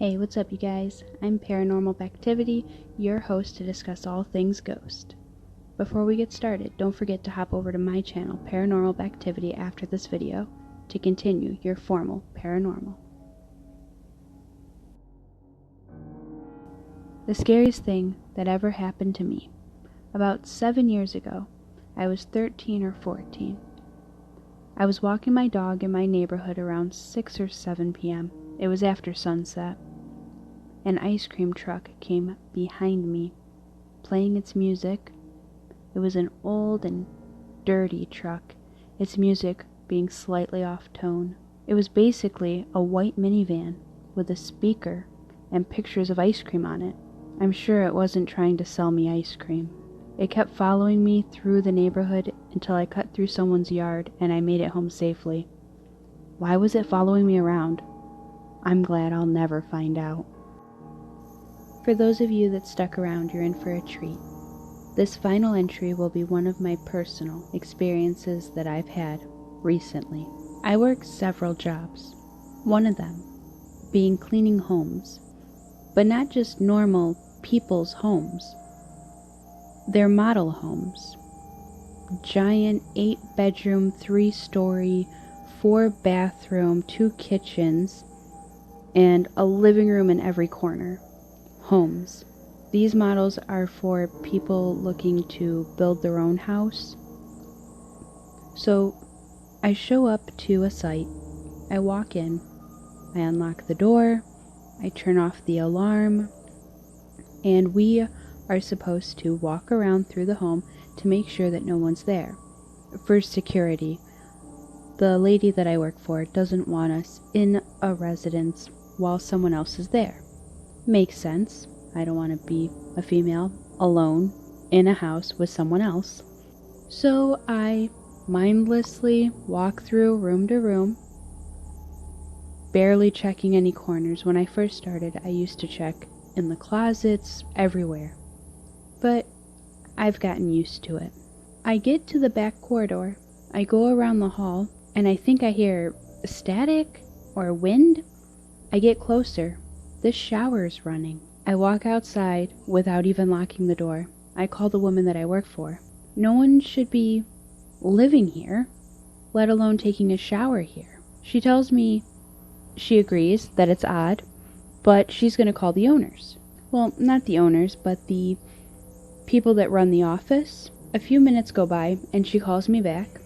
Hey, what's up you guys? I'm ParanormalBeckTivity, your host to discuss all things ghost. Before we get started, don't forget to hop over to my channel, ParanormalBeckTivity, after this video to continue your formal paranormal. The scariest thing that ever happened to me. About 7 years ago, I was 13 or 14. I was walking my dog in my neighborhood around 6 or 7 p.m. It was after sunset. An ice cream truck came behind me, playing its music. It was an old and dirty truck, its music being slightly off tone. It was basically a white minivan with a speaker and pictures of ice cream on it. I'm sure it wasn't trying to sell me ice cream. It kept following me through the neighborhood until I cut through someone's yard and I made it home safely. Why was it following me around? I'm glad I'll never find out. For those of you that stuck around, you're in for a treat. This final entry will be one of my personal experiences that I've had recently. I work several jobs, one of them being cleaning homes, but not just normal people's homes. They're model homes. Giant 8-bedroom, 3-story, 4-bathroom, 2 kitchens, and a living room in every corner. Homes. These models are for people looking to build their own house. So I show up to a site, I walk in, I unlock the door, I turn off the alarm, and we are supposed to walk around through the home to make sure that no one's there. For security, the lady that I work for doesn't want us in a residence while someone else is there. Makes sense. I don't want to be a female alone in a house with someone else. So I mindlessly walk through room to room, barely checking any corners. When I first started, I used to check in the closets, everywhere. But I've gotten used to it. I get to the back corridor, I go around the hall, and I think I hear static or wind. I get closer. The shower's running. I walk outside without even locking the door. I call the woman that I work for. No one should be living here, let alone taking a shower here. She tells me she agrees that it's odd, but she's going to call the owners. Well, not the owners, but the people that run the office. A few minutes go by and she calls me back.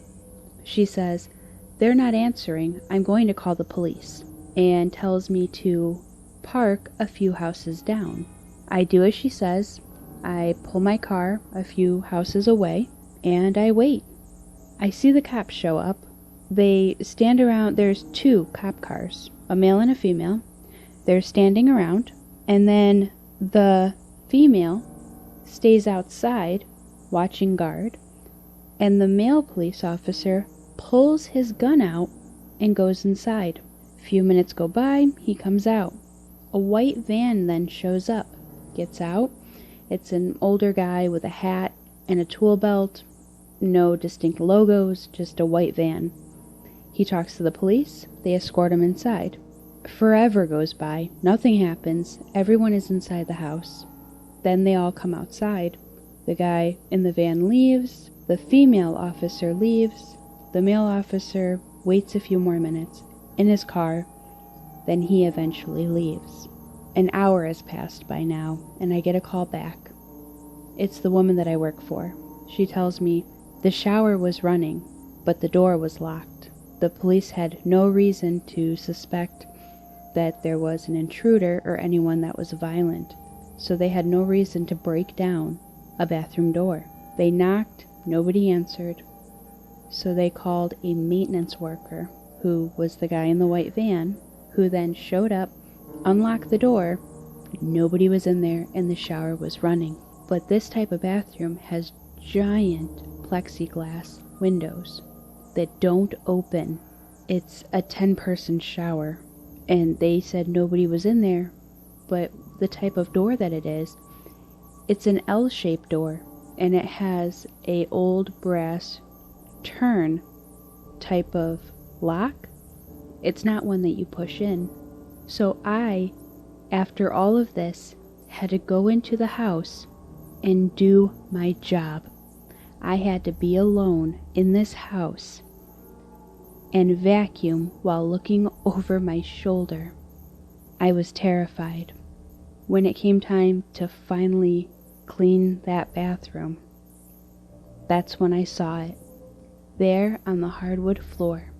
She says, "They're not answering. I'm going to call the police," and tells me to park a few houses down. I do as she says. I pull my car a few houses away and I wait. I see the cops show up. They stand around. There's 2 cop cars, a male and a female. They're standing around, and then the female stays outside watching guard, and the male police officer pulls his gun out and goes inside. A few minutes go by, he comes out. A white van then shows up, gets out. It's an older guy with a hat and a tool belt. No distinct logos, just a white van. He talks to the police. They escort him inside. Forever goes by. Nothing happens. Everyone is inside the house. Then they all come outside. The guy in the van leaves. The female officer leaves. The male officer waits a few more minutes in his car. Then he eventually leaves. An hour has passed by now, and I get a call back. It's the woman that I work for. She tells me the shower was running, but the door was locked. The police had no reason to suspect that there was an intruder or anyone that was violent, so they had no reason to break down a bathroom door. They knocked, nobody answered, so they called a maintenance worker, who was the guy in the white van, who then showed up, unlocked the door. Nobody was in there and the shower was running. But this type of bathroom has giant plexiglass windows that don't open. It's a 10-person shower, and they said nobody was in there, but the type of door that it is, it's an L-shaped door, and it has a old brass turn type of lock. It's not one that you push in. So I After all of this, had to go into the house and do my job. I had to be alone in this house and vacuum while looking over my shoulder. I was terrified. When it came time to finally clean that bathroom, that's when I saw it. There on the hardwood floor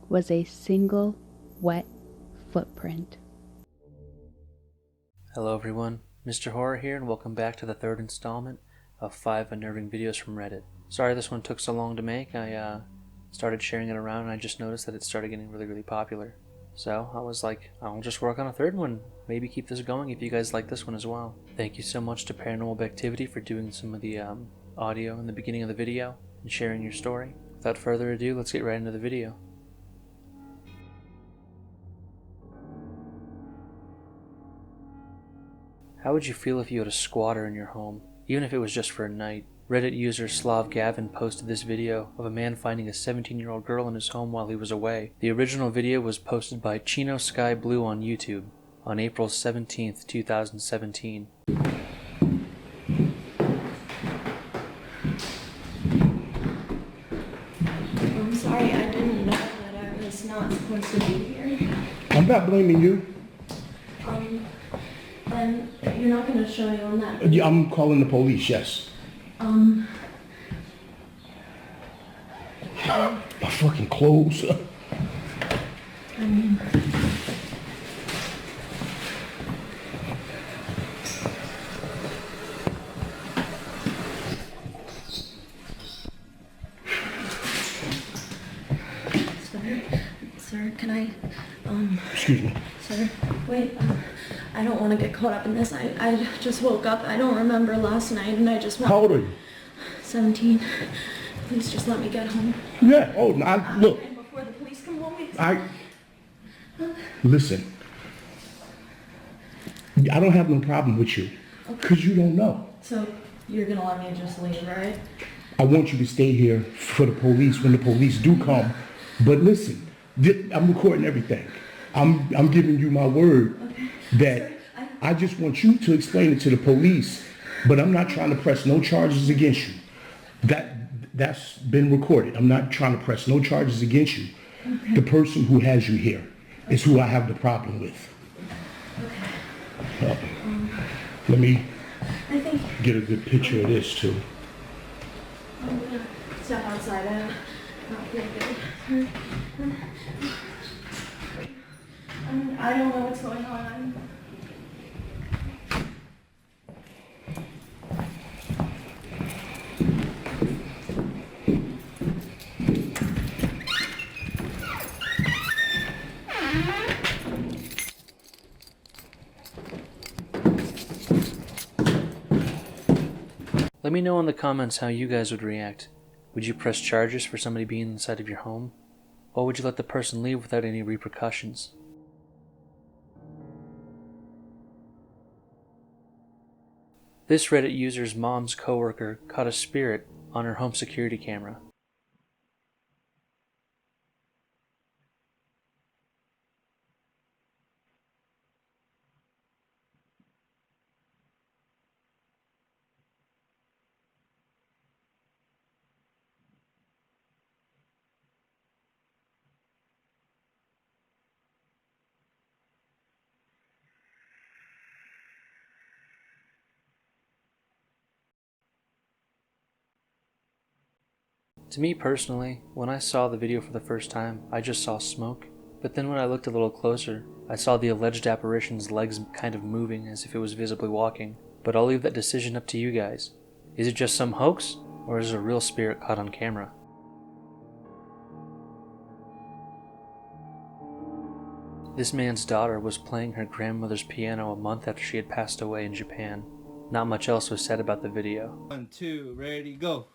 was a single wet footprint. Hello everyone, Mr. Horror here, and welcome back to the third installment of 5 unnerving videos from Reddit. Sorry this one took so long to make. I started sharing it around and I just noticed that it started getting really popular. So I was like, I'll just work on a third one, maybe keep this going if you guys like this one as well. Thank you so much to ParanormalBeckTivity for doing some of the audio in the beginning of the video and sharing your story. Without further ado, let's get right into the video. How would you feel if you had a squatter in your home, even if it was just for a night? Reddit user Slav Gavin posted this video of a man finding a 17-year-old girl in his home while he was away. The original video was posted by Chino Sky Blue on YouTube on April 17th, 2017. I'm sorry, I didn't know that I was not supposed to be here. I'm not blaming you. Then you're not going to show me on that video. I'm calling the police, yes. My fucking clothes. Sir, can I, Excuse me. sir, wait, I don't want to get caught up in this. I just woke up. I don't remember last night, and I just want... How old are you? 17. Please just let me get home. Yeah. Oh, look. And before the police come home, Listen. I don't have no problem with you. Because you don't know. So, you're going to let me just leave, right? I want you to stay here for the police when the police do come. But listen, I'm recording everything. I'm giving you my word that I just want you to explain it to the police, but I'm not trying to press no charges against you. That's been recorded. I'm not trying to press no charges against you. Okay. The person who has you here is who I have the problem with. Okay. Let me get a good picture of this too. I'm gonna step outside. I don't feel good. I don't know what's going on. Let me know in the comments how you guys would react. Would you press charges for somebody being inside of your home? Or would you let the person leave without any repercussions? This Reddit user's mom's coworker caught a spirit on her home security camera. To me personally, when I saw the video for the first time, I just saw smoke. But then when I looked a little closer, I saw the alleged apparition's legs kind of moving as if it was visibly walking. But I'll leave that decision up to you guys. Is it just some hoax, or is it a real spirit caught on camera? This man's daughter was playing her grandmother's piano a month after she had passed away in Japan. Not much else was said about the video. 1, 2, ready, go.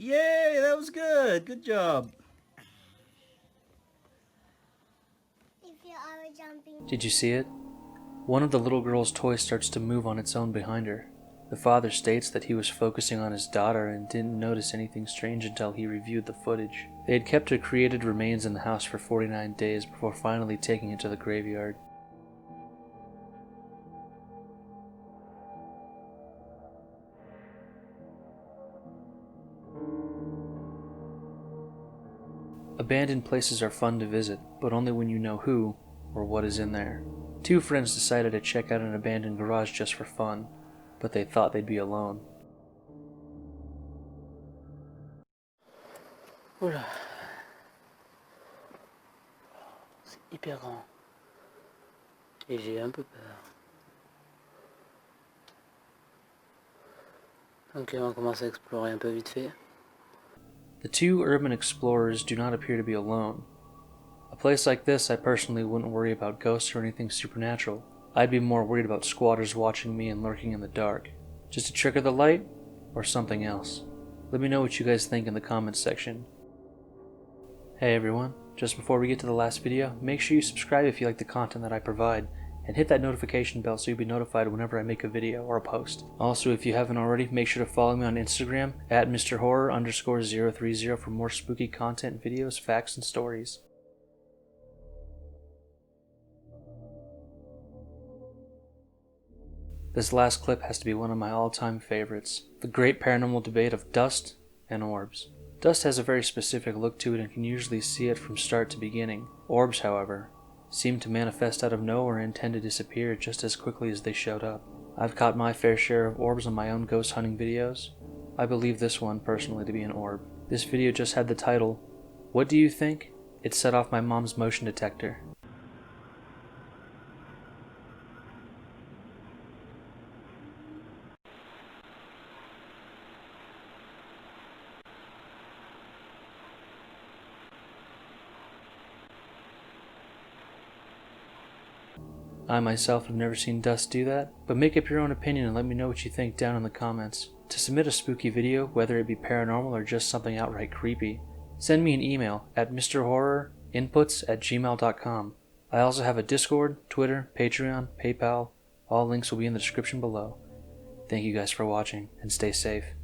Yay, that was good. Good job. Did you see it? One of the little girl's toys starts to move on its own behind her. The father states that he was focusing on his daughter and didn't notice anything strange until he reviewed the footage. They had kept her created remains in the house for 49 days before finally taking it to the graveyard. Abandoned places are fun to visit, but only when you know who or what is in there. Two friends decided to check out an abandoned garage just for fun, but they thought they'd be alone. Oula. C'est hyper grand. Et j'ai un peu peur. Ok, on commence à explorer un peu vite fait. The two urban explorers do not appear to be alone. A place like this, I personally wouldn't worry about ghosts or anything supernatural. I'd be more worried about squatters watching me and lurking in the dark. Just a trick of the light, or something else? Let me know what you guys think in the comments section. Hey everyone, just before we get to the last video, make sure you subscribe if you like the content that I provide, and hit that notification bell so you'll be notified whenever I make a video or a post. Also, if you haven't already, make sure to follow me on Instagram at MrHorror_030 for more spooky content, videos, facts, and stories. This last clip has to be one of my all-time favorites, the great paranormal debate of dust and orbs. Dust has a very specific look to it and can usually see it from start to beginning. Orbs, however, seem to manifest out of nowhere and tend to disappear just as quickly as they showed up. I've caught my fair share of orbs on my own ghost hunting videos. I believe this one personally to be an orb. This video just had the title, "What do you think?" It set off my mom's motion detector. I myself have never seen dust do that, but make up your own opinion and let me know what you think down in the comments. To submit a spooky video, whether it be paranormal or just something outright creepy, send me an email at mrhorrorinputs@gmail.com. I also have a Discord, Twitter, Patreon, PayPal. All links will be in the description below. Thank you guys for watching, and stay safe.